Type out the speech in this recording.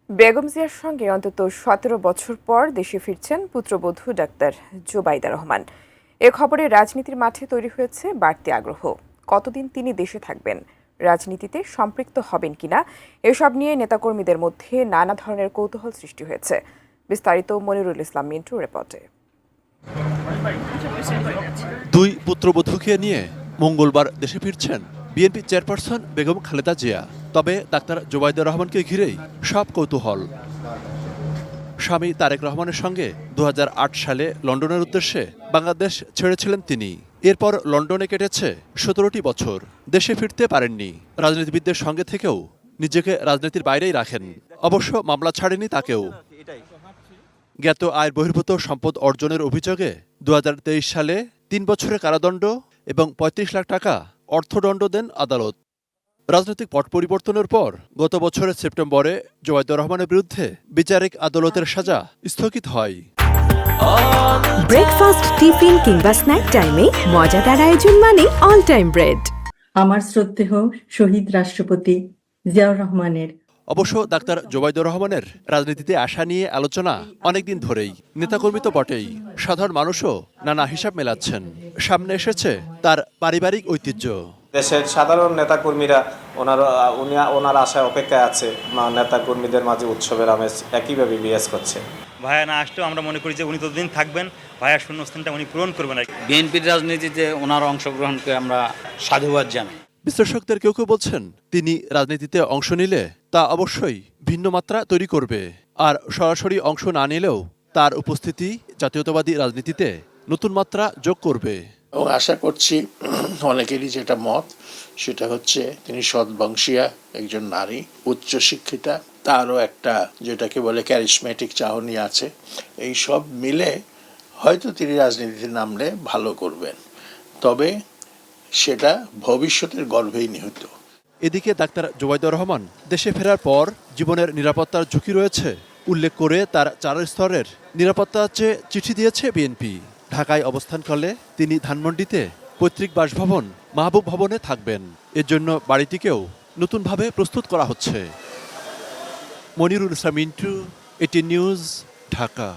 বেগম জিয়ার সঙ্গে অন্তত ১৭ বছর পর দেশে ফিরছেন পুত্রবধূ ডাক্তার জুবাইদা রহমান। এ খবরে রাজনীতির মাঠে তৈরি হয়েছে বাড়তি আগ্রহ। কতদিন তিনি দেশে থাকবেন, রাজনীতিতে সম্পৃক্ত হবেন কিনা, এসব নিয়ে নেতাকর্মীদের মধ্যে নানা ধরনের কৌতূহল সৃষ্টি হয়েছে। বিস্তারিত মনিরুল ইসলাম মিন্টুর রিপোর্টে। দুই পুত্রবধূকে নিয়ে মঙ্গলবার দেশে ফিরছেন বিএনপি চেয়ারপারসন বেগম খালেদা জিয়া। তবে ডাক্তার জুবাইদা রহমানকে ঘিরেই সব কৌতূহল। স্বামী তারেক রহমানের সঙ্গে ২০০৮ সালে লন্ডনের উদ্দেশ্যে বাংলাদেশ ছেড়েছিলেন তিনি। এরপর লন্ডনে কেটেছে ১৭টি বছর। দেশে ফিরতে পারেননি। রাজনীতিবিদদের সঙ্গে থেকেও নিজেকে রাজনীতির বাইরেই রাখেন। অবশ্য মামলা ছাড়েনি তাকেও। জ্ঞাত আয়ের বহির্ভূত সম্পদ অর্জনের অভিযোগে ২০২৩ সালে ৩ বছরের কারাদণ্ড এবং ৩৫ লাখ টাকা অর্থদণ্ড দেন আদালত। রাজনৈতিক পট পরিবর্তনের পর গত বছরের সেপ্টেম্বরে জুবাইদা রহমানের বিরুদ্ধে বিচারিক আদালতের সাজা স্থগিত হয়। ব্রেকফাস্ট, টিফিন কিংবা স্ন্যাক টাইমে মজাদার আয়োজন মানে অল টাইম ব্রেড। আমার শ্রদ্ধেয় শহীদ রাষ্ট্রপতি জিয়াউর রহমানের। অবশ্য ডাক্তার জুবাইদা রহমানের রাজনীতিতে আসা নিয়ে আলোচনা অনেকদিন ধরেই। নেতাকর্মী তো বটেই, সাধারণ মানুষও নানা হিসাব মেলাচ্ছেন। সামনে এসেছে তার পারিবারিক ঐতিহ্য। দেশের সাধারণ নেতাকর্মীরা ওনার আশায় অপেক্ষায় আছে। নেতাকর্মীদের মাঝে উৎসবের আমেজ একইভাবে বিরাজ করছে। ভাইয়া না আসলেও আমরা মনে করি যে উনি ততদিন থাকবেন, ভাইয়ার শূন্যস্থানটা উনি পূরণ করবেন। বিএনপির রাজনীতিতে ওনার অংশগ্রহণকে আমরা সাধুবাদ জানাই। বিশ্লেষকদের কেউ কেউ বলছেন, তিনি রাজনীতিতে অংশ নিলে তা অবশ্যই ভিন্ন মাত্রা তৈরি করবে। আর সরাসরি অংশ না নিলেও তার উপস্থিতি জাতীয়তাবাদী রাজনীতিতে নতুন মাত্রা যোগ করবে। এবং আশা করছি অনেকেরই যেটা মত, সেটা হচ্ছে তিনি সৎবংশীয়া একজন নারী, উচ্চশিক্ষিতা, তারও একটা যেটাকে বলে ক্যারিসমেটিক চাহনি আছে। এই সব মিলে হয়তো তিনি রাজনীতিতে নামলে ভালো করবেন, তবে সেটা ভবিষ্যতের গর্ভেই নিহিত। এদিকে ডাক্তার জুবাইদা রহমান দেশে ফেরার পর জীবনের নিরাপত্তার ঝুঁকি রয়েছে উল্লেখ করে তার ৪ স্তরের নিরাপত্তার চেয়ে চিঠি দিয়েছে বিএনপি। ঢাকায় অবস্থানকালে তিনি ধানমন্ডিতে পৈতৃক বাসভবন মাহবুব ভবনে থাকবেন। এর জন্য বাড়িটিকেও নতুনভাবে প্রস্তুত করা হচ্ছে। মনিরুল ইসলাম মিন্টু, এটি নিউজ, ঢাকা।